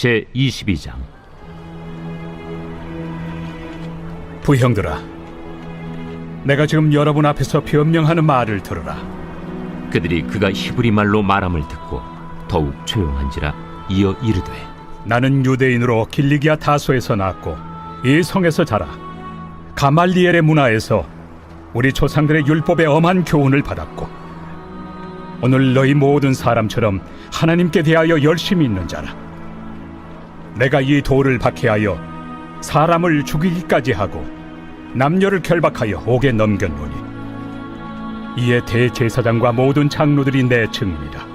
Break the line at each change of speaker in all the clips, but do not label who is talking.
제22장.
부형들아, 내가 지금 여러분 앞에서 변명하는 말을 들으라.
그들이 그가 히브리 말로 말함을 듣고 더욱 조용한지라 이어 이르되,
나는 유대인으로 길리기아 타소에서 낳았고 이 성에서 자라 가말리엘의 문화에서 우리 조상들의 율법의 엄한 교훈을 받았고 오늘 너희 모든 사람처럼 하나님께 대하여 열심히 있는 자라. 내가 이 돌을 박해하여 사람을 죽이기까지 하고 남녀를 결박하여 옥에 넘겼노니 이에 대제사장과 모든 장로들이 내 증인이라.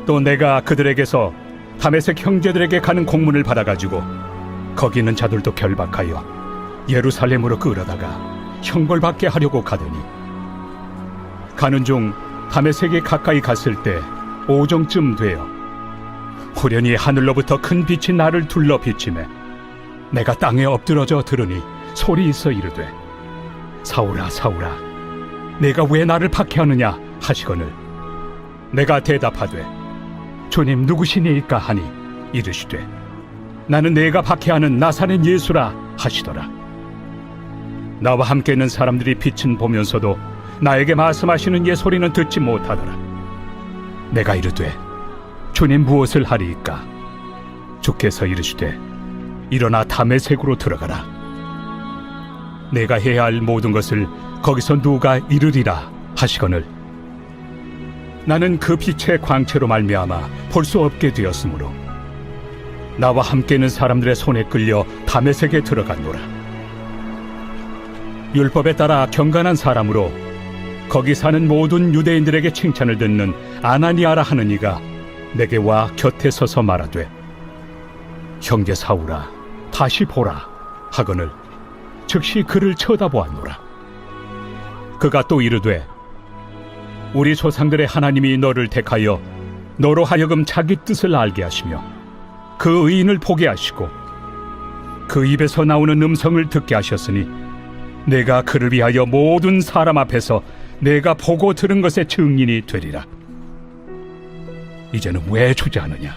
또 내가 그들에게서 다메섹 형제들에게 가는 공문을 받아가지고 거기 있는 자들도 결박하여 예루살렘으로 끌어다가 형벌받게 하려고 가더니 가는 중 다메섹에 가까이 갔을 때 오정쯤 되어 후련히 하늘로부터 큰 빛이 나를 둘러 비치매 내가 땅에 엎드러져 들으니 소리 있어 이르되, 사울아 사울아 내가 왜 나를 박해하느냐 하시거늘 내가 대답하되, 주님 누구시니이까 하니 이르시되, 나는 내가 박해하는 나사렛 예수라 하시더라. 나와 함께 있는 사람들이 빛은 보면서도 나에게 말씀하시는 예 소리는 듣지 못하더라. 내가 이르되, 주님 무엇을 하리이까? 주께서 이르시되, 일어나 다메섹으로 들어가라. 내가 해야 할 모든 것을 거기서 누가 이르리라 하시거늘 나는 그 빛의 광채로 말미암아 볼 수 없게 되었으므로 나와 함께 있는 사람들의 손에 끌려 다메섹에 들어갔노라. 율법에 따라 경건한 사람으로 거기 사는 모든 유대인들에게 칭찬을 듣는 아나니아라 하는 이가 내게 와 곁에 서서 말하되, 형제 사울아 다시 보라 하거늘 즉시 그를 쳐다보았노라. 그가 또 이르되, 우리 조상들의 하나님이 너를 택하여 너로 하여금 자기 뜻을 알게 하시며 그 의인을 보게 하시고 그 입에서 나오는 음성을 듣게 하셨으니 내가 그를 위하여 모든 사람 앞에서 내가 보고 들은 것의 증인이 되리라. 이제는 왜 주저하느냐?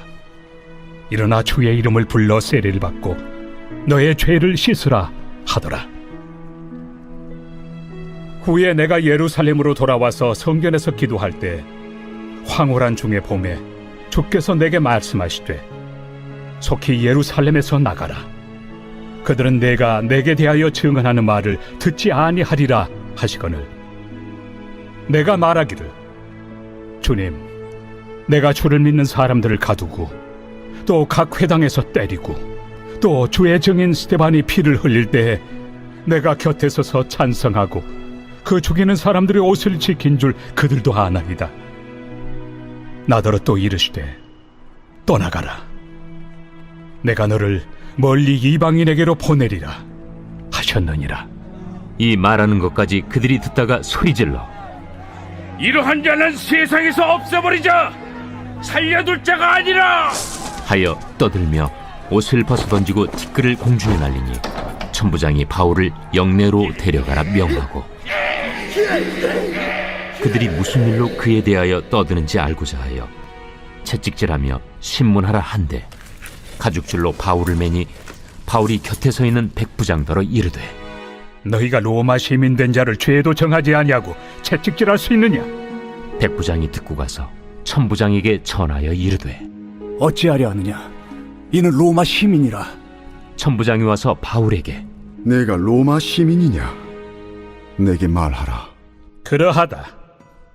일어나 주의 이름을 불러 세례를 받고 너의 죄를 씻으라 하더라. 후에 내가 예루살렘으로 돌아와서 성전에서 기도할 때 황홀한 중의 봄에 주께서 내게 말씀하시되, 속히 예루살렘에서 나가라. 그들은 내가 내게 대하여 증언하는 말을 듣지 아니하리라 하시거늘 내가 말하기를, 주님 내가 주를 믿는 사람들을 가두고 또 각 회당에서 때리고 또 주의 증인 스데반이 피를 흘릴 때에 내가 곁에 서서 찬성하고 그 죽이는 사람들의 옷을 지킨 줄 그들도 아나이다. 나더러 또 이르시되, 떠나가라. 내가 너를 멀리 이방인에게로 보내리라 하셨느니라.
이 말하는 것까지 그들이 듣다가 소리질러,
이러한 자는 세상에서 없애버리자! 살려둘 자가 아니라!
하여 떠들며 옷을 벗어던지고 티끌을 공중에 날리니 천부장이 바울을 영내로 데려가라 명하고, 그들이 무슨 일로 그에 대하여 떠드는지 알고자 하여 채찍질하며 신문하라 한데 가죽줄로 바울을 매니 바울이 곁에 서 있는 백부장더러 이르되,
너희가 로마 시민 된 자를 죄도 정하지 아니하고 채찍질할 수 있느냐?
백부장이 듣고 가서 천부장에게 전하여 이르되,
어찌하려 하느냐? 이는 로마 시민이라.
천부장이 와서 바울에게,
내가 로마 시민이냐? 내게 말하라.
그러하다.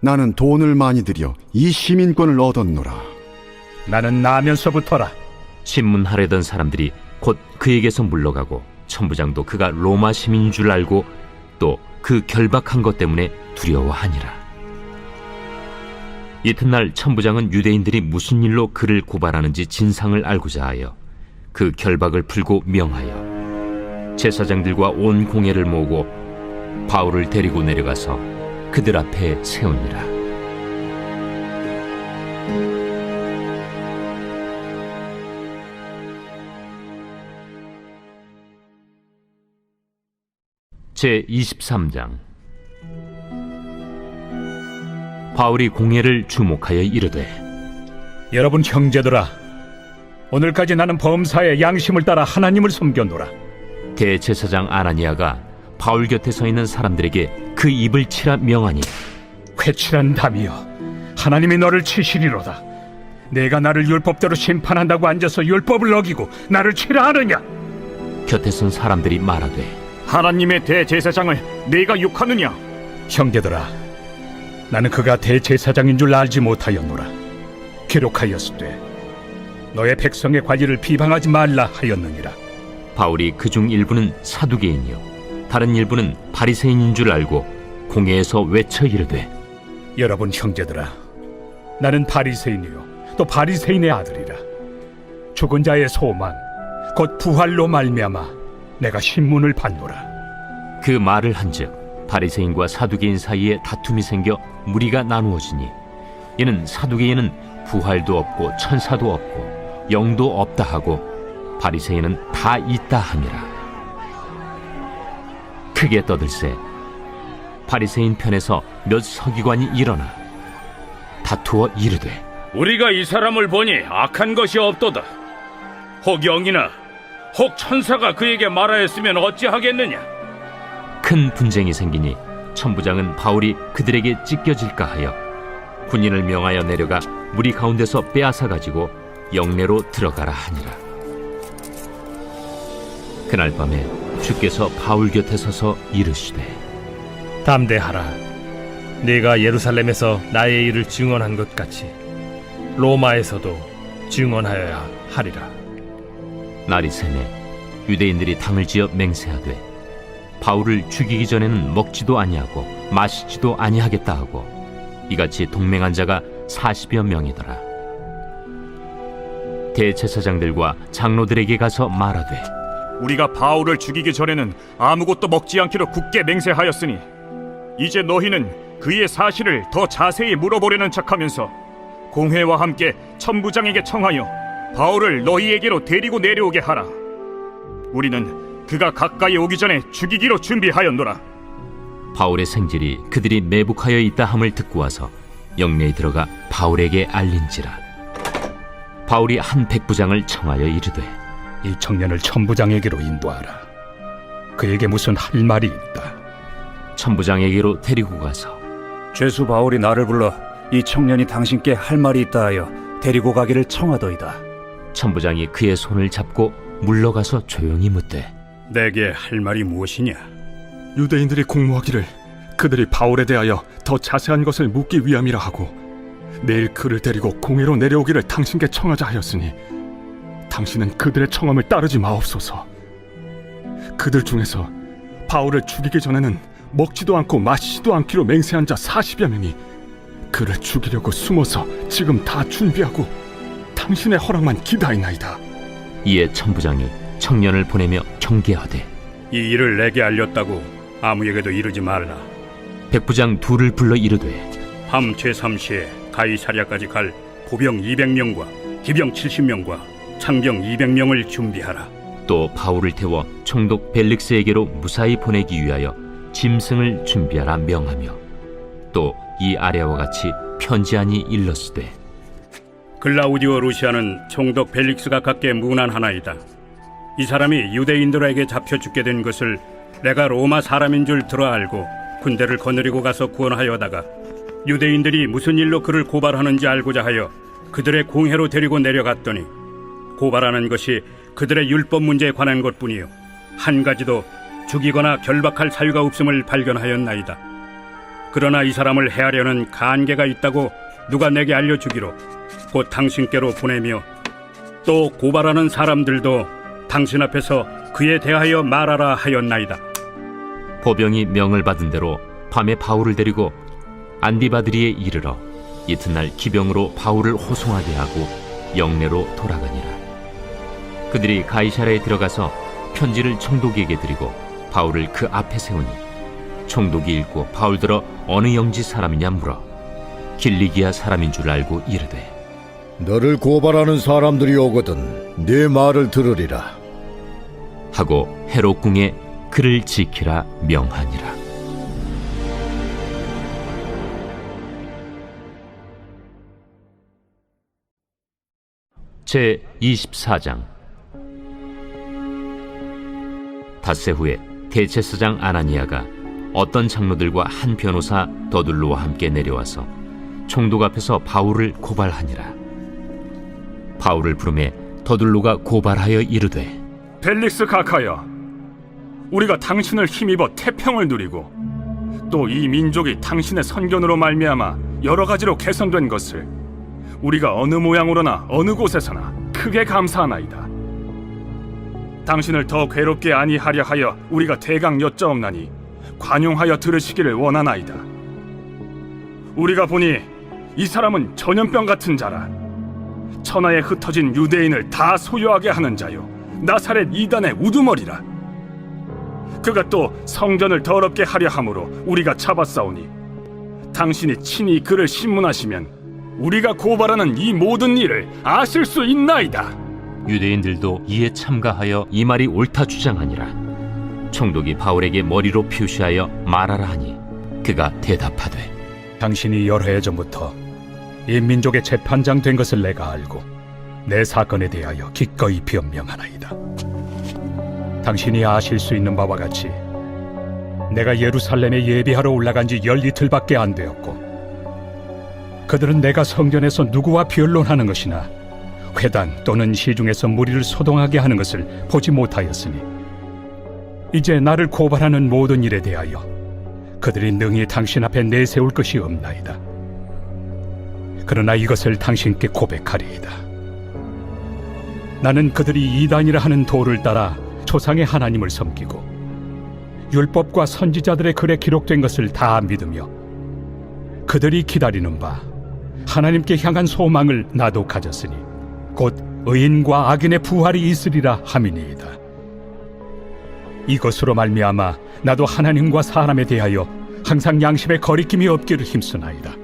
나는 돈을 많이 들여 이 시민권을 얻었노라.
나는 나면서부터라.
신문하려던 사람들이 곧 그에게서 물러가고 천부장도 그가 로마 시민인 줄 알고 또 그 결박한 것 때문에 두려워하니라. 이튿날 천부장은 유대인들이 무슨 일로 그를 고발하는지 진상을 알고자 하여 그 결박을 풀고 명하여 제사장들과 온 공회를 모으고 바울을 데리고 내려가서 그들 앞에 세우니라. 제23장. 바울이 공회를 주목하여 이르되,
여러분 형제들아, 오늘까지 나는 범사에 양심을 따라 하나님을 섬겼노라.
대제사장 아나니아가 바울 곁에 서 있는 사람들에게 그 입을 치라 명하니
회칠한 담이여, 하나님이 너를 치시리로다. 내가 나를 율법대로 심판한다고 앉아서 율법을 어기고 나를 치라 하느냐?
곁에 선 사람들이 말하되
하나님의 대제사장을 네가 욕하느냐?
형제들아, 나는 그가 대제사장인 줄 알지 못하였노라. 기록하였으되 너의 백성의 관리를 비방하지 말라 하였느니라.
바울이 그중 일부는 사두개인이요 다른 일부는 바리새인인 줄 알고 공회에서 외쳐 이르되
여러분 형제들아, 나는 바리새인이요 또 바리새인의 아들이라. 죽은 자의 소망 곧 부활로 말미암아 내가 신문을 받노라.
그 말을 한즉 바리새인과 사두개인 사이에 다툼이 생겨 무리가 나누어지니 이는 사두개인은 부활도 없고 천사도 없고 영도 없다 하고 바리새인은 다 있다 하니라. 크게 떠들세 바리새인 편에서 몇 서기관이 일어나 다투어 이르되
우리가 이 사람을 보니 악한 것이 없도다. 혹 영이나 혹 천사가 그에게 말하였으면 어찌하겠느냐?
큰 분쟁이 생기니 천부장은 바울이 그들에게 찢겨질까 하여 군인을 명하여 내려가 무리 가운데서 빼앗아 가지고 영내로 들어가라 하니라. 그날 밤에 주께서 바울 곁에 서서 이르시되
담대하라. 네가 예루살렘에서 나의 일을 증언한 것 같이 로마에서도 증언하여야 하리라.
날이 새매 유대인들이 당을 지어 맹세하되 바울을 죽이기 전에는 먹지도 아니하고 마시지도 아니하겠다 하고 이같이 동맹한 자가 40여 명이더라. 대제사장들과 장로들에게 가서 말하되
우리가 바울을 죽이기 전에는 아무것도 먹지 않기로 굳게 맹세하였으니 이제 너희는 그의 사실을 더 자세히 물어보려는 척하면서 공회와 함께 천부장에게 청하여 바울을 너희에게로 데리고 내려오게 하라. 우리는 그가 가까이 오기 전에 죽이기로 준비하였노라.
바울의 생질이 그들이 매복하여 있다 함을 듣고 와서 영내에 들어가 바울에게 알린지라. 바울이 한 백부장을 청하여 이르되
이 청년을 천부장에게로 인도하라. 그에게 무슨 할 말이 있다.
천부장에게로 데리고 가서
죄수 바울이 나를 불러 이 청년이 당신께 할 말이 있다 하여 데리고 가기를 청하더이다.
천부장이 그의 손을 잡고 물러가서 조용히 묻되
내게 할 말이 무엇이냐?
유대인들이 공모하기를 그들이 바울에 대하여 더 자세한 것을 묻기 위함이라 하고 내일 그를 데리고 공회로 내려오기를 당신께 청하자 하였으니 당신은 그들의 청함을 따르지 마옵소서. 그들 중에서 바울을 죽이기 전에는 먹지도 않고 마시지도 않기로 맹세한 자 40여 명이 그를 죽이려고 숨어서 지금 다 준비하고 당신의 허락만 기다리나이다.
이에 천부장이 청년을 보내며 경계하되
이 일을 내게 알렸다고 아무에게도 이르지 말라.
백부장 둘을 불러 이르되
밤 제3시에 가이사랴까지 갈 보병 200명과 기병 70명과 창병 200명을 준비하라.
또 바울을 태워 총독 벨릭스에게로 무사히 보내기 위하여 짐승을 준비하라 명하며 또 이 아래와 같이 편지하니 일렀으되
글라우디오 루시아는 총독 벨릭스가 갖게 문안하나이다. 이 사람이 유대인들에게 잡혀 죽게 된 것을 내가 로마 사람인 줄 들어 알고 군대를 거느리고 가서 구원하여다가 유대인들이 무슨 일로 그를 고발하는지 알고자 하여 그들의 공회로 데리고 내려갔더니 고발하는 것이 그들의 율법 문제에 관한 것뿐이요 한 가지도 죽이거나 결박할 사유가 없음을 발견하였나이다. 그러나 이 사람을 해하려는 간계가 있다고 누가 내게 알려주기로 곧 당신께로 보내며 또 고발하는 사람들도 당신 앞에서 그에 대하여 말하라 하였나이다.
보병이 명을 받은 대로 밤에 바울을 데리고 안디바드리에 이르러 이튿날 기병으로 바울을 호송하게 하고 영내로 돌아가니라. 그들이 가이사랴에 들어가서 편지를 총독에게 드리고 바울을 그 앞에 세우니 총독이 읽고 바울들어 어느 영지 사람이냐 물어 길리기아 사람인 줄 알고 이르되
너를 고발하는 사람들이 오거든 네 말을 들으리라
하고 헤롯궁에 그를 지키라 명하니라. 제 24장. 닷새 후에 대제사장 아나니아가 어떤 장로들과 한 변호사 더둘로와 함께 내려와서 총독 앞에서 바울을 고발하니라. 바울을 부르매 더둘로가 고발하여 이르되,
벨릭스 각하여, 우리가 당신을 힘입어 태평을 누리고 또 이 민족이 당신의 선견으로 말미암아 여러 가지로 개선된 것을 우리가 어느 모양으로나 어느 곳에서나 크게 감사하나이다. 당신을 더 괴롭게 아니하려 하여 우리가 대강 여짜옵나니 관용하여 들으시기를 원하나이다. 우리가 보니 이 사람은 전염병 같은 자라. 천하에 흩어진 유대인을 다 소유하게 하는 자요, 나사렛 이단의 우두머리라. 그가 또 성전을 더럽게 하려 함으로 우리가 잡았사오니 당신이 친히 그를 신문하시면 우리가 고발하는 이 모든 일을 아실 수 있나이다.
유대인들도 이에 참가하여 이 말이 옳다 주장하니라. 총독이 바울에게 머리로 표시하여 말하라 하니 그가 대답하되,
당신이 여러 해 전부터 이 민족의 재판장 된 것을 내가 알고 내 사건에 대하여 기꺼이 변명하나이다. 당신이 아실 수 있는 바와 같이 내가 예루살렘에 예비하러 올라간 지 10이틀밖에 안 되었고, 그들은 내가 성전에서 누구와 변론하는 것이나 회당 또는 시중에서 무리를 소동하게 하는 것을 보지 못하였으니 이제 나를 고발하는 모든 일에 대하여 그들이 능히 당신 앞에 내세울 것이 없나이다. 그러나 이것을 당신께 고백하리이다. 나는 그들이 이단이라 하는 도를 따라 조상의 하나님을 섬기고 율법과 선지자들의 글에 기록된 것을 다 믿으며 그들이 기다리는 바 하나님께 향한 소망을 나도 가졌으니 곧 의인과 악인의 부활이 있으리라 함이니이다. 이것으로 말미암아 나도 하나님과 사람에 대하여 항상 양심에 거리낌이 없기를 힘쓰나이다.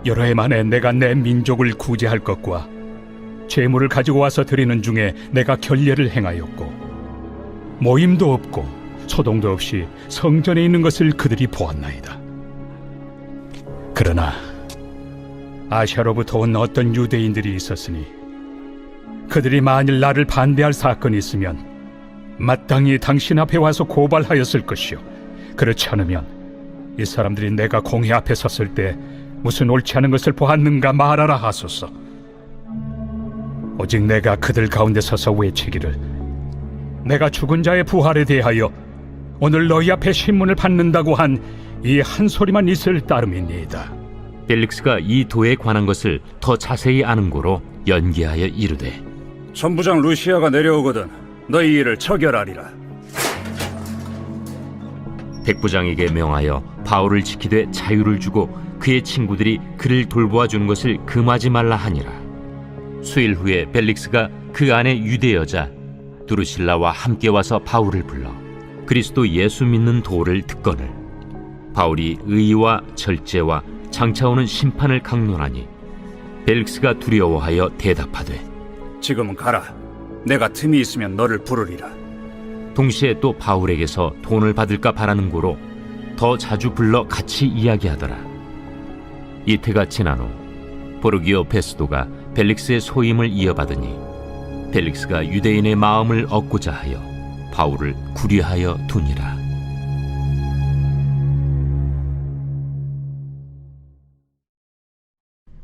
여러 해 만에 내가 내 민족을 구제할 것과 재물을 가지고 와서 드리는 중에 내가 결례를 행하였고, 모임도 없고 소동도 없이 성전에 있는 것을 그들이 보았나이다. 그러나 아시아로부터 온 어떤 유대인들이 있었으니 그들이 만일 나를 반대할 사건이 있으면 마땅히 당신 앞에 와서 고발하였을 것이요, 그렇지 않으면 이 사람들이 내가 공회 앞에 섰을 때 무슨 옳지 않은 것을 보았는가 말하라 하소서. 오직 내가 그들 가운데 서서 외치기를, 내가 죽은 자의 부활에 대하여 오늘 너희 앞에 신문을 받는다고 한 이 한 소리만 있을 따름이니이다.
벨릭스가 이 도에 관한 것을 더 자세히 아는 고로 연기하여 이르되,
천부장 루시아가 내려오거든 너희 일을 처결하리라.
백부장에게 명하여 바울을 지키되 자유를 주고 그의 친구들이 그를 돌보아 주는 것을 금하지 말라 하니라. 수일 후에 벨릭스가 그 안에 유대 여자 두루실라와 함께 와서 바울을 불러 그리스도 예수 믿는 도를 듣거늘 바울이 의와 절제와 장차 오는 심판을 강론하니 벨릭스가 두려워하여 대답하되,
지금은 가라. 내가 틈이 있으면 너를 부르리라.
동시에 또 바울에게서 돈을 받을까 바라는 고로 더 자주 불러 같이 이야기하더라. 이태가 지난 후 보르기오 베스도가 벨릭스의 소임을 이어받으니 벨릭스가 유대인의 마음을 얻고자 하여 바울을 구류하여 두니라.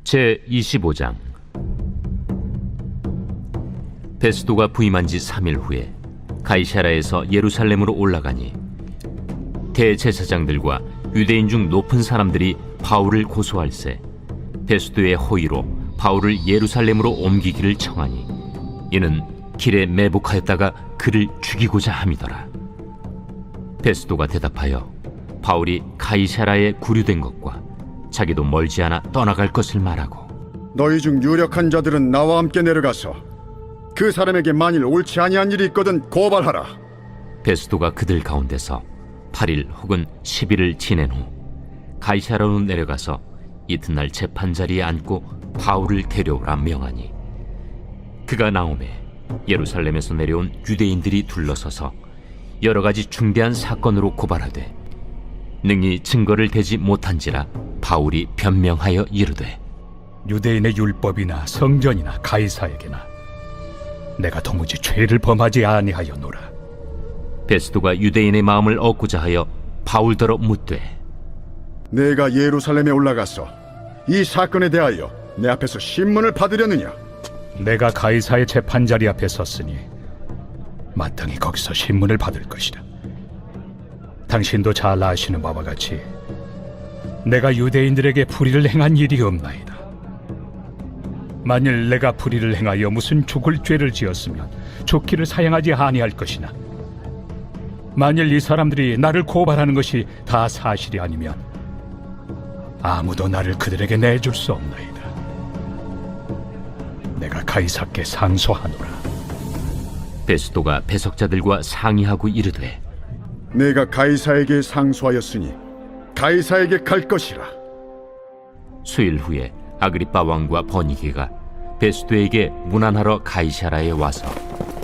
제 25장. 베스도가 부임한 지 3일 후에 가이사라에서 예루살렘으로 올라가니 대제사장들과 유대인 중 높은 사람들이 바울을 고소할세 베스도의 호의로 바울을 예루살렘으로 옮기기를 청하니 이는 길에 매복하였다가 그를 죽이고자 함이더라. 베스도가 대답하여 바울이 가이사라에 구류된 것과 자기도 멀지 않아 떠나갈 것을 말하고,
너희 중 유력한 자들은 나와 함께 내려가서 그 사람에게 만일 옳지 아니한 일이 있거든 고발하라.
베스도가 그들 가운데서 8일 혹은 10일을 지낸 후 가이사라로 내려가서 이튿날 재판 자리에 앉고 바울을 데려오라 명하니 그가 나오매 예루살렘에서 내려온 유대인들이 둘러서서 여러 가지 중대한 사건으로 고발하되 능히 증거를 대지 못한지라 바울이 변명하여 이르되,
유대인의 율법이나 성전이나 가이사에게나 내가 도무지 죄를 범하지 아니하였노라.
베스도가 유대인의 마음을 얻고자 하여 바울더러 묻되
내가 예루살렘에 올라가서 이 사건에 대하여 내 앞에서 신문을 받으려느냐?
내가 가이사의 재판자리 앞에 섰으니 마땅히 거기서 신문을 받을 것이다. 당신도 잘 아시는 바와 같이 내가 유대인들에게 불의를 행한 일이 없나이다. 만일 내가 불의를 행하여 무슨 죽을 죄를 지었으면 죽기를 사양하지 아니할 것이나 만일 이 사람들이 나를 고발하는 것이 다 사실이 아니면 아무도 나를 그들에게 내줄 수 없나이다. 내가 가이사께 상소하노라.
베스도가 배석자들과 상의하고 이르되
내가 가이사에게 상소하였으니 가이사에게 갈 것이라.
수일 후에 아그리빠 왕과 버니게가 베스도에게 문안하러 가이사라에 와서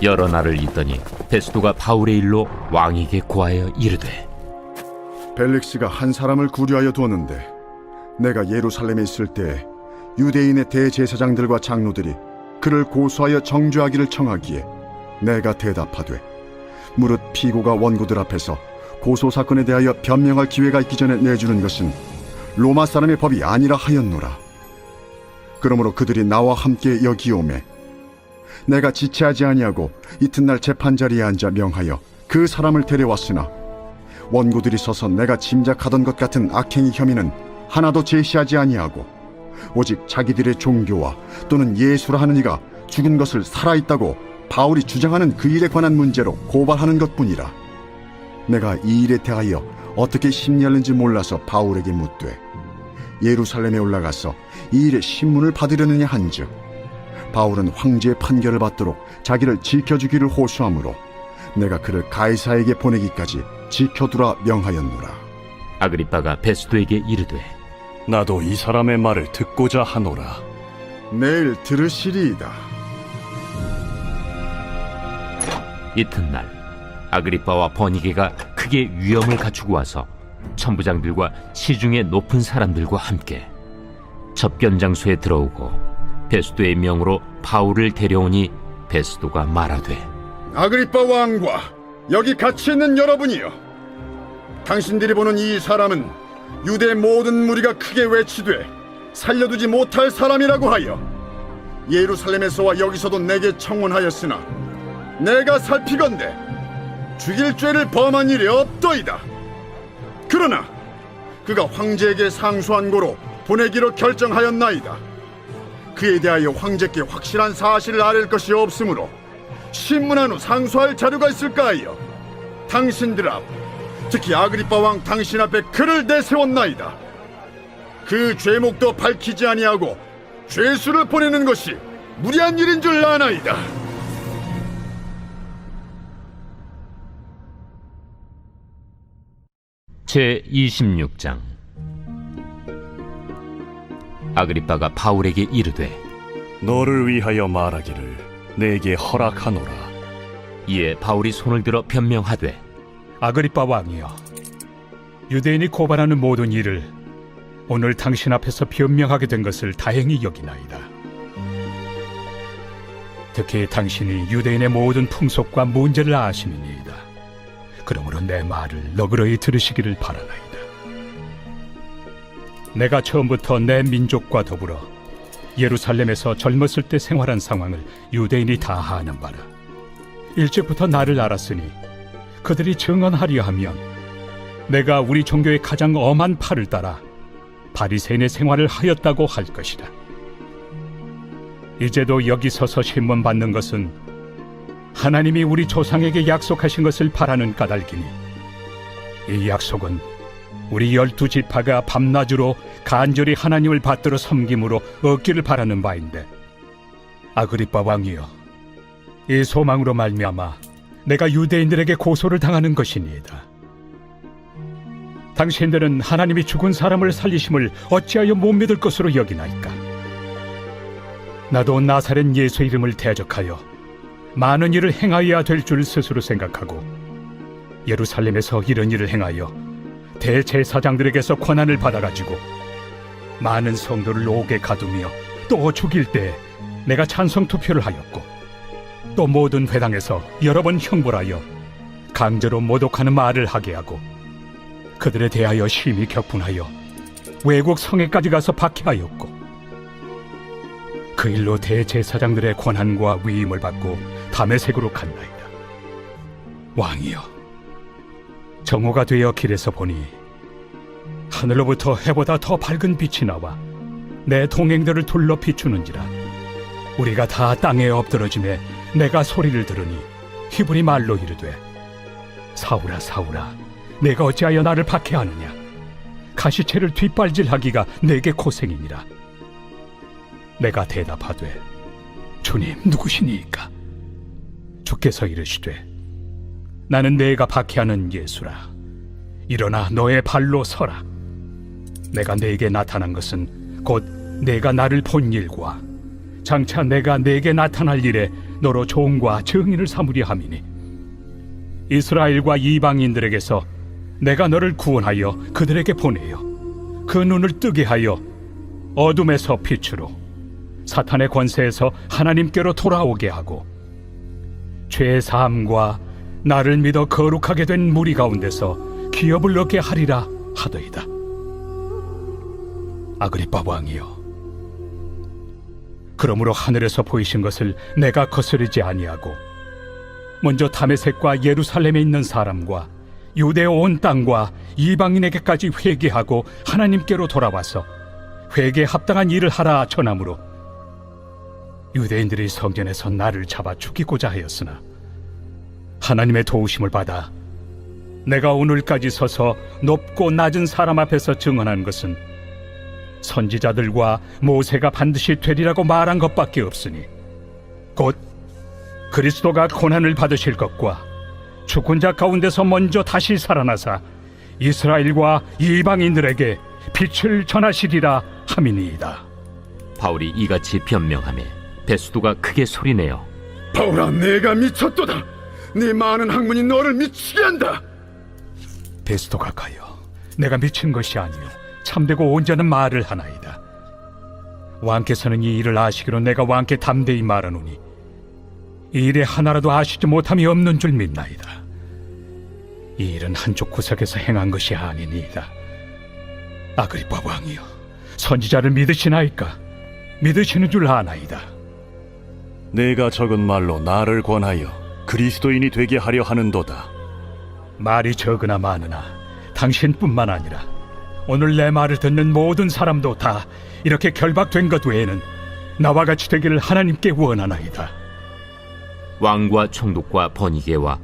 여러 날을 있더니 베스도가 바울의 일로 왕에게 고하여 이르되
벨릭스가 한 사람을 구류하여 두었는데 내가 예루살렘에 있을 때 유대인의 대제사장들과 장로들이 그를 고소하여 정죄하기를 청하기에 내가 대답하되 무릇 피고가 원고들 앞에서 고소 사건에 대하여 변명할 기회가 있기 전에 내주는 것은 로마 사람의 법이 아니라 하였노라. 그러므로 그들이 나와 함께 여기 오매 내가 지체하지 아니하고 이튿날 재판자리에 앉아 명하여 그 사람을 데려왔으나 원고들이 서서 내가 짐작하던 것 같은 악행의 혐의는 하나도 제시하지 아니하고 오직 자기들의 종교와 또는 예수라 하는 이가 죽은 것을 살아있다고 바울이 주장하는 그 일에 관한 문제로 고발하는 것뿐이라. 내가 이 일에 대하여 어떻게 심리하는지 몰라서 바울에게 묻되 예루살렘에 올라가서 이 일에 신문을 받으려느냐 한즉 바울은 황제의 판결을 받도록 자기를 지켜주기를 호소하므로 내가 그를 가이사에게 보내기까지 지켜두라 명하였노라.
아그리빠가 베스도에게 이르되
나도 이 사람의 말을 듣고자 하노라.
내일 들으시리이다.
이튿날 아그리빠와 버니게가 크게 위엄을 갖추고 와서 천부장들과 시중의 높은 사람들과 함께 접견 장소에 들어오고 베스도의 명으로 바울을 데려오니 베스도가 말하되
아그리빠 왕과 여기 같이 있는 여러분이여, 당신들이 보는 이 사람은 유대 모든 무리가 크게 외치되 살려두지 못할 사람이라고 하여 예루살렘에서와 여기서도 내게 청혼하였으나 내가 살피건대 죽일 죄를 범한 일이 없더이다. 그러나 그가 황제에게 상소한 고로 보내기로 결정하였나이다. 그에 대하여 황제께 확실한 사실을 아랠 것이 없으므로 신문한 후 상소할 자료가 있을까 하여 당신들 앞, 특히 아그리빠 왕 당신 앞에 그를 내세웠나이다. 그 죄목도 밝히지 아니하고 죄수를 보내는 것이 무리한 일인 줄 아나이다.
제26장. 아그리빠가 바울에게 이르되
너를 위하여 말하기를 내게 허락하노라.
이에 바울이 손을 들어 변명하되
아그리빠 왕이여, 유대인이 고발하는 모든 일을 오늘 당신 앞에서 변명하게 된 것을 다행히 여기나이다. 특히 당신이 유대인의 모든 풍속과 문제를 아시느니이다. 그러므로 내 말을 너그러이 들으시기를 바라나이다. 내가 처음부터 내 민족과 더불어 예루살렘에서 젊었을 때 생활한 상황을 유대인이 다 아는 바라. 일찍부터 나를 알았으니 그들이 증언하려 하면 내가 우리 종교의 가장 엄한 팔을 따라 바리새인의 생활을 하였다고 할 것이다. 이제도 여기 서서 신문 받는 것은 하나님이 우리 조상에게 약속하신 것을 바라는 까닭이니 이 약속은 우리 12지파가 밤낮으로 간절히 하나님을 받들어 섬김으로 얻기를 바라는 바인데, 아그리빠 왕이여, 이 소망으로 말미암아 내가 유대인들에게 고소를 당하는 것이니이다. 당신들은 하나님이 죽은 사람을 살리심을 어찌하여 못 믿을 것으로 여기나이까? 나도 나사렛 예수 이름을 대적하여 많은 일을 행하여야 될 줄 스스로 생각하고 예루살렘에서 이런 일을 행하여 대제사장들에게서 권한을 받아가지고 많은 성도를 옥에 가두며 또 죽일 때 내가 찬성 투표를 하였고 또 모든 회당에서 여러 번 형벌하여 강제로 모독하는 말을 하게 하고 그들에 대하여 심히 격분하여 외국 성에까지 가서 박해하였고 그 일로 대제사장들의 권한과 위임을 받고 다메섹으로 갔나이다. 왕이여, 정오가 되어 길에서 보니 하늘로부터 해보다 더 밝은 빛이 나와 내 동행들을 둘러 비추는지라. 우리가 다 땅에 엎드러짐에 내가 소리를 들으니 히브리 말로 이르되 사울아 사울아 내가 어찌하여 나를 박해하느냐. 가시채를 뒷발질하기가 내게 고생이니라. 내가 대답하되 주님 누구시니이까? 주께서 이르시되 나는 내가 박해하는 예수라. 일어나 너의 발로 서라. 내가 내게 나타난 것은 곧 내가 나를 본 일과 장차 내가 내게 나타날 일에 너로 종과 증인을 삼으려 함이니 이스라엘과 이방인들에게서 내가 너를 구원하여 그들에게 보내어 그 눈을 뜨게 하여 어둠에서 빛으로 사탄의 권세에서 하나님께로 돌아오게 하고 죄 사함과 나를 믿어 거룩하게 된 무리 가운데서 기업을 얻게 하리라 하더이다. 아그리빠 왕이여, 그러므로 하늘에서 보이신 것을 내가 거스르지 아니하고 먼저 다메섹과 예루살렘에 있는 사람과 유대 온 땅과 이방인에게까지 회개하고 하나님께로 돌아와서 회개에 합당한 일을 하라 전하므로 유대인들이 성전에서 나를 잡아 죽이고자 하였으나 하나님의 도우심을 받아 내가 오늘까지 서서 높고 낮은 사람 앞에서 증언한 것은 선지자들과 모세가 반드시 되리라고 말한 것밖에 없으니 곧 그리스도가 고난을 받으실 것과 죽은 자 가운데서 먼저 다시 살아나사 이스라엘과 이방인들에게 빛을 전하시리라 함이니이다.
바울이 이같이 변명하며 베스도가 크게 소리내어
바울아, 내가 미쳤도다. 네 많은 학문이 너를 미치게 한다.
베스도가 가여 내가 미친 것이 아니요 참되고 온전한 말을 하나이다. 왕께서는 이 일을 아시기로 내가 왕께 담대히 말하노니 이 일에 하나라도 아시지 못함이 없는 줄 믿나이다. 이 일은 한쪽 구석에서 행한 것이 아니니이다. 아그리빠 왕이여, 선지자를 믿으시나이까? 믿으시는 줄 아나이다.
내가 적은 말로 나를 권하여 그리스도인이 되게 하려 하는도다.
말이 적으나 많으나 당신뿐만 아니라 오늘 내 말을 듣는 모든 사람도 다 이렇게 결박된 것 외에는 나와 같이 되기를 하나님께 원하나이다.
왕과 총독과 버니게와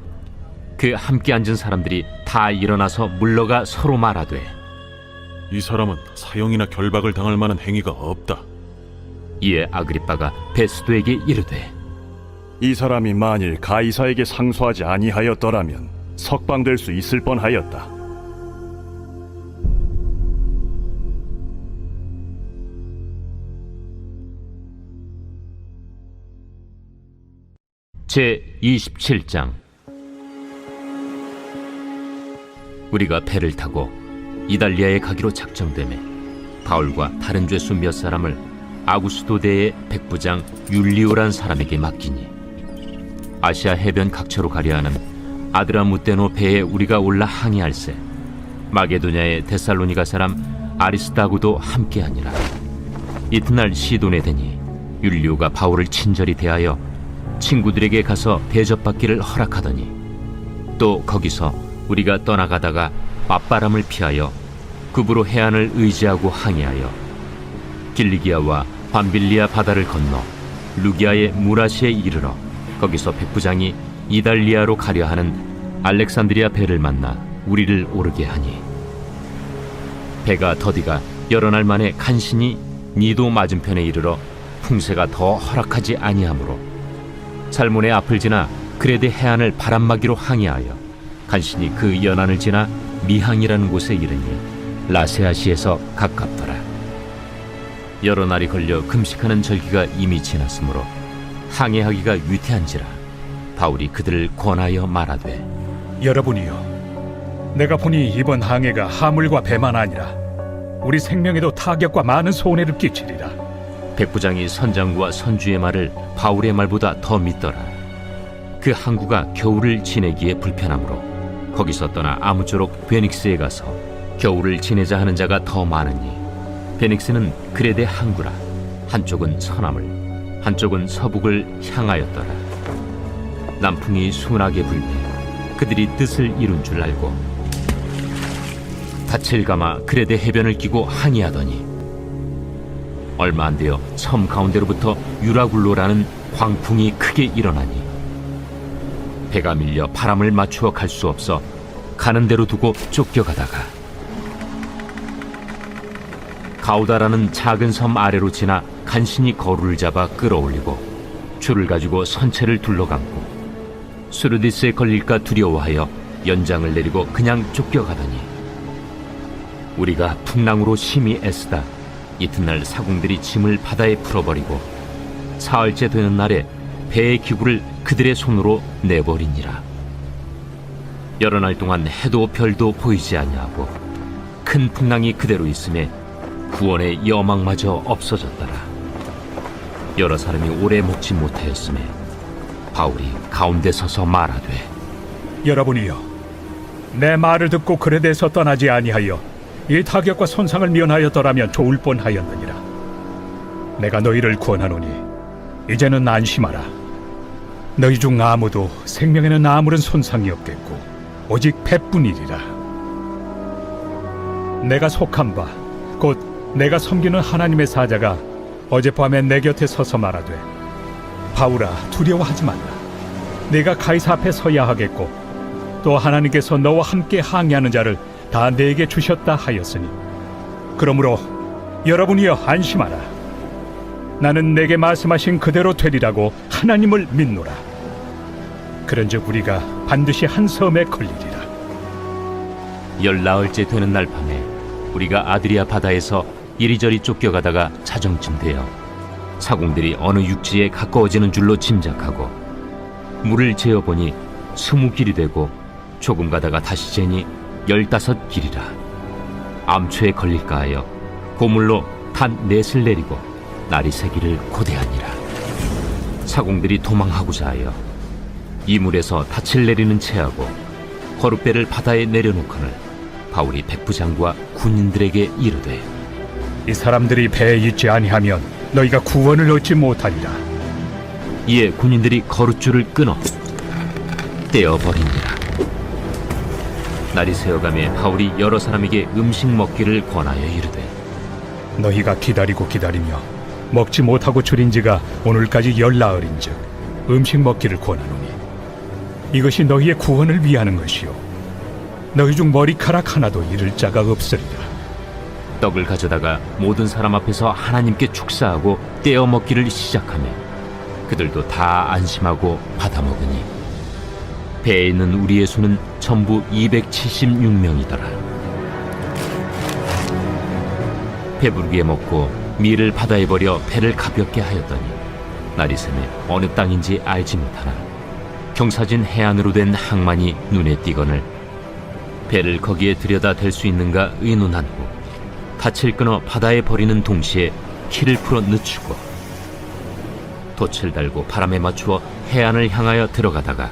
그 함께 앉은 사람들이 다 일어나서 물러가 서로 말하되
이 사람은 사형이나 결박을 당할 만한 행위가 없다.
이에 아그리빠가 베스도에게 이르되
이 사람이 만일 가이사에게 상소하지 아니하였더라면 석방될 수 있을 뻔하였다.
제 27장. 우리가 배를 타고 이달리아에 가기로 작정되매 바울과 다른 죄수 몇 사람을 아구스도대의 백부장 율리오란 사람에게 맡기니 아시아 해변 각처로 가려 하는 아드라무테노 배에 우리가 올라 항해할세 마게도냐의 데살로니가 사람 아리스다고도 함께하니라. 이튿날 시돈에 되니 율리오가 바울을 친절히 대하여 친구들에게 가서 대접받기를 허락하더니 또 거기서 우리가 떠나가다가 맞바람을 피하여 급으로 해안을 의지하고 항해하여 길리기아와 밤빌리아 바다를 건너 루기아의 무라시에 이르러 거기서 백부장이 이달리아로 가려 하는 알렉산드리아 배를 만나 우리를 오르게 하니 배가 더디가 여러 날 만에 간신히 니도 맞은편에 이르러 풍세가 더 허락하지 아니하므로 살몬의 앞을 지나 그레데 해안을 바람막이로 항해하여 간신히 그 연안을 지나 미항이라는 곳에 이르니 라세아시에서 가깝더라. 여러 날이 걸려 금식하는 절기가 이미 지났으므로 항해하기가 위태한지라 바울이 그들을 권하여 말하되
여러분이여, 내가 보니 이번 항해가 하물과 배만 아니라 우리 생명에도 타격과 많은 손해를 끼치리라.
백부장이 선장과 선주의 말을 바울의 말보다 더 믿더라. 그 항구가 겨울을 지내기에 불편하므로 거기서 떠나 아무쪼록 베닉스에 가서 겨울을 지내자 하는 자가 더 많으니 베닉스는 그레데 항구라. 한쪽은 서남을 한쪽은 서북을 향하였더라. 남풍이 순하게 불매 그들이 뜻을 이룬 줄 알고 닻을 감아 그레데 해변을 끼고 항해하더니 얼마 안 되어 섬 가운데로부터 유라굴로라는 광풍이 크게 일어나니 배가 밀려 바람을 맞추어 갈 수 없어 가는 대로 두고 쫓겨가다가 가우다라는 작은 섬 아래로 지나 간신히 거루를 잡아 끌어올리고 줄을 가지고 선체를 둘러감고 수르디스에 걸릴까 두려워하여 연장을 내리고 그냥 쫓겨가더니 우리가 풍랑으로 심히 애쓰다 이튿날 사공들이 짐을 바다에 풀어버리고 사흘째 되는 날에 배의 기구를 그들의 손으로 내버리니라. 여러 날 동안 해도 별도 보이지 아니하고 큰 풍랑이 그대로 있음에 구원의 여망마저 없어졌더라. 여러 사람이 오래 먹지 못하였음에 바울이 가운데 서서 말하되
여러분이여, 내 말을 듣고 그레데에서 떠나지 아니하여 이 타격과 손상을 면하였더라면 좋을 뻔하였느니라. 내가 너희를 구원하노니 이제는 안심하라. 너희 중 아무도 생명에는 아무런 손상이 없겠고 오직 배뿐이리라. 내가 속한 바 곧 내가 섬기는 하나님의 사자가 어젯밤에 내 곁에 서서 말하되 바울아, 두려워하지 말라. 네가 가이사 앞에 서야 하겠고 또 하나님께서 너와 함께 항해하는 자를 다 내게 주셨다 하였으니 그러므로 여러분이여 안심하라. 나는 내게 말씀하신 그대로 되리라고 하나님을 믿노라. 그런즉 우리가 반드시 한 섬에 걸리리라.
14일째 되는 날 밤에 우리가 아드리아 바다에서 이리저리 쫓겨가다가 자정쯤 되어 사공들이 어느 육지에 가까워지는 줄로 짐작하고 물을 재어보니 20길이 되고 조금 가다가 다시 재니 15길이라. 암초에 걸릴까 하여 고물로 단 넷을 내리고 날이 새기를 고대하니라. 사공들이 도망하고자 하여 이물에서 닻을 내리는 채하고 거룻배를 바다에 내려놓거늘 바울이 백부장과 군인들에게 이르되
이 사람들이 배에 있지 아니하면 너희가 구원을 얻지 못하리라.
이에 군인들이 거룻줄을 끊어 떼어버리니라. 날이 새어가며 바울이 여러 사람에게 음식 먹기를 권하여 이르되
너희가 기다리고 기다리며 먹지 못하고 줄인 지가 오늘까지 14일인즉 음식 먹기를 권하노니 이것이 너희의 구원을 위하는 것이요 너희 중 머리카락 하나도 잃을 자가 없으리라.
떡을 가져다가 모든 사람 앞에서 하나님께 축사하고 떼어 먹기를 시작하며 그들도 다 안심하고 받아 먹으니 배에 있는 우리의 수는 전부 276명이더라. 배부르게 먹고 밀을 바다에 버려 배를 가볍게 하였더니 날이 새매 어느 땅인지 알지 못하나 경사진 해안으로 된 항만이 눈에 띄거늘 배를 거기에 들여다 댈 수 있는가 의논한 후 닻을 끊어 바다에 버리는 동시에 키를 풀어 늦추고 돛을 달고 바람에 맞추어 해안을 향하여 들어가다가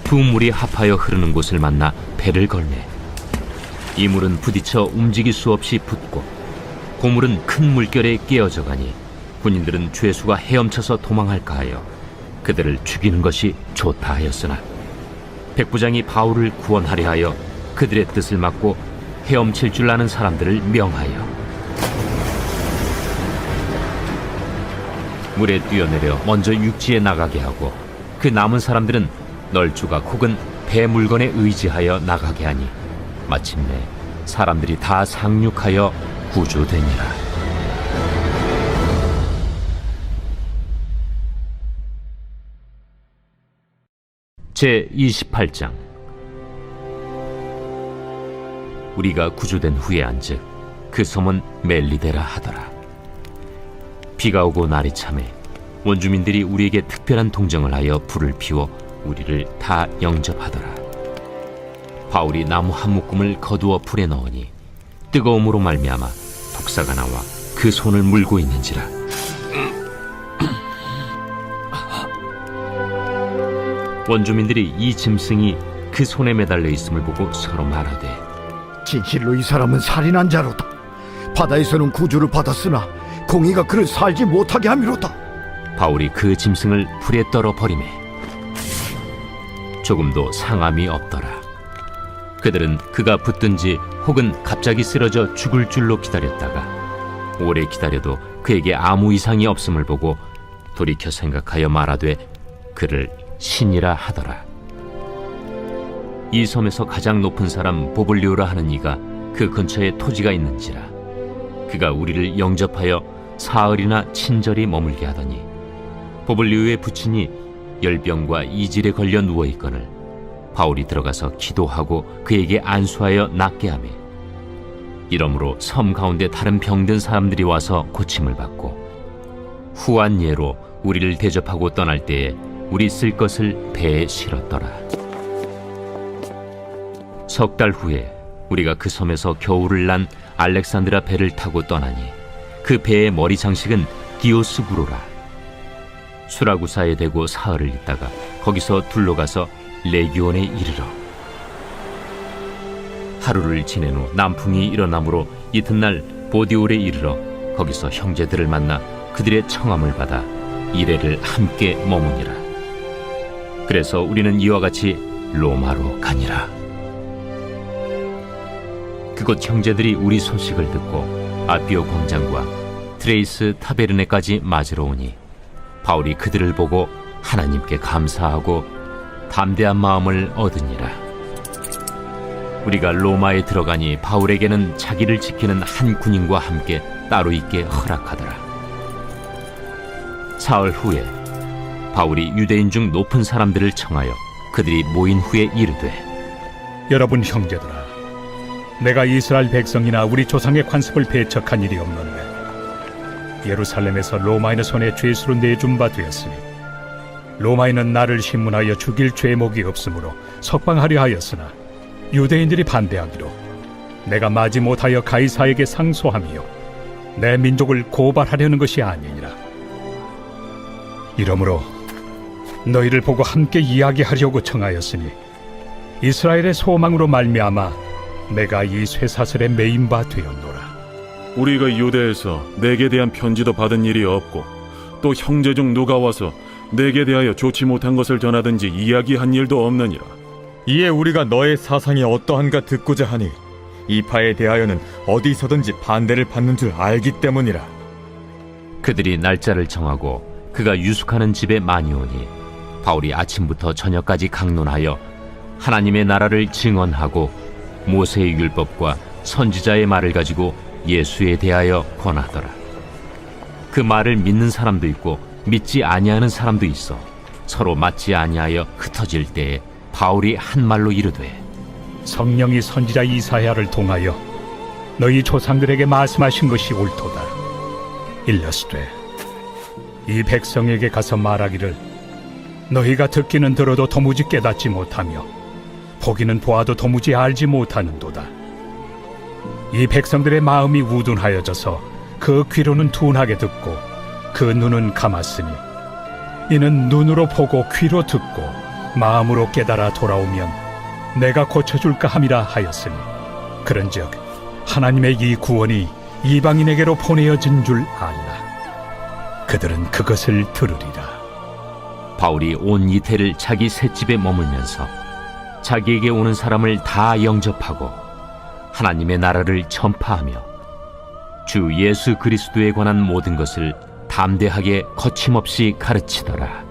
두 물이 합하여 흐르는 곳을 만나 배를 걸매 이 물은 부딪혀 움직일 수 없이 붙고 고물은 큰 물결에 깨어져 가니 군인들은 죄수가 헤엄쳐서 도망할까 하여 그들을 죽이는 것이 좋다 하였으나 백부장이 바울을 구원하려 하여 그들의 뜻을 막고 헤엄칠 줄 아는 사람들을 명하여 물에 뛰어내려 먼저 육지에 나가게 하고 그 남은 사람들은 널조각 혹은 배 물건에 의지하여 나가게 하니 마침내 사람들이 다 상륙하여 구조되니라. 제 28장. 우리가 구조된 후에 안즉 그 섬은 멜리데라 하더라. 비가 오고 날이 차매 원주민들이 우리에게 특별한 동정을 하여 불을 피워 우리를 다 영접하더라. 바울이 나무 한 묶음을 거두어 불에 넣으니 뜨거움으로 말미암아 독사가 나와 그 손을 물고 있는지라 원주민들이 이 짐승이 그 손에 매달려 있음을 보고 서로 말하되
진실로 이 사람은 살인한 자로다. 바다에서는 구주를 받았으나 공의가 그를 살지 못하게 함이로다.
바울이 그 짐승을 불에 떨어 버리매 조금도 상함이 없더라. 그들은 그가 붙든지 혹은 갑자기 쓰러져 죽을 줄로 기다렸다가 오래 기다려도 그에게 아무 이상이 없음을 보고 돌이켜 생각하여 말하되 그를 신이라 하더라. 이 섬에서 가장 높은 사람 보블리오라 하는 이가 그 근처에 토지가 있는지라 그가 우리를 영접하여 사흘이나 친절히 머물게 하더니 보블리오의 부친이 열병과 이질에 걸려 누워 있거늘 바울이 들어가서 기도하고 그에게 안수하여 낫게 하매 이러므로 섬 가운데 다른 병든 사람들이 와서 고침을 받고 후한 예로 우리를 대접하고 떠날 때에 우리 쓸 것을 배에 실었더라. 석 달 후에 우리가 그 섬에서 겨울을 난 알렉산드라 배를 타고 떠나니 그 배의 머리 장식은 디오스구로라. 수라구사에 대고 사흘을 있다가 거기서 둘러가서 레기온에 이르러 하루를 지낸 후 남풍이 일어나므로 이튿날 보디올에 이르러 거기서 형제들을 만나 그들의 청함을 받아 이레를 함께 머무니라. 그래서 우리는 이와 같이 로마로 가니라. 그곳 형제들이 우리 소식을 듣고 아피오 광장과 트레이스 타베르네까지 맞으러 오니 바울이 그들을 보고 하나님께 감사하고 담대한 마음을 얻으니라. 우리가 로마에 들어가니 바울에게는 자기를 지키는 한 군인과 함께 따로 있게 허락하더라. 사흘 후에 바울이 유대인 중 높은 사람들을 청하여 그들이 모인 후에 이르되
여러분 형제들아, 내가 이스라엘 백성이나 우리 조상의 관습을 배척한 일이 없는데 예루살렘에서 로마인의 손에 죄수로 내준 바 되었으니 로마인은 나를 신문하여 죽일 죄목이 없으므로 석방하려 하였으나 유대인들이 반대하기로 내가 마지 못하여 가이사에게 상소하며 내 민족을 고발하려는 것이 아니니라. 이러므로 너희를 보고 함께 이야기하려고 청하였으니 이스라엘의 소망으로 말미암아 내가 이 쇠사슬에 매인 바 되었노라.
우리가 유대에서 내게 대한 편지도 받은 일이 없고 또 형제 중 누가 와서 내게 대하여 좋지 못한 것을 전하든지 이야기한 일도 없느니라.
이에 우리가 너의 사상이 어떠한가 듣고자 하니 이 파에 대하여는 어디서든지 반대를 받는 줄 알기 때문이라.
그들이 날짜를 정하고 그가 유숙하는 집에 많이 오니 바울이 아침부터 저녁까지 강론하여 하나님의 나라를 증언하고 모세의 율법과 선지자의 말을 가지고 예수에 대하여 권하더라. 그 말을 믿는 사람도 있고 믿지 아니하는 사람도 있어 서로 맞지 아니하여 흩어질 때에 바울이 한 말로 이르되
성령이 선지자 이사야를 통하여 너희 조상들에게 말씀하신 것이 옳도다. 일러스되 이 백성에게 가서 말하기를 너희가 듣기는 들어도 도무지 깨닫지 못하며 보기는 보아도 도무지 알지 못하는도다. 이 백성들의 마음이 우둔하여져서 그 귀로는 둔하게 듣고 그 눈은 감았으니 이는 눈으로 보고 귀로 듣고 마음으로 깨달아 돌아오면 내가 고쳐줄까 함이라 하였으니 그런즉 하나님의 이 구원이 이방인에게로 보내어진 줄 알라. 그들은 그것을 들으리라.
바울이 온 이태를 자기 셋집에 머물면서 자기에게 오는 사람을 다 영접하고 하나님의 나라를 전파하며 주 예수 그리스도에 관한 모든 것을 담대하게 거침없이 가르치더라.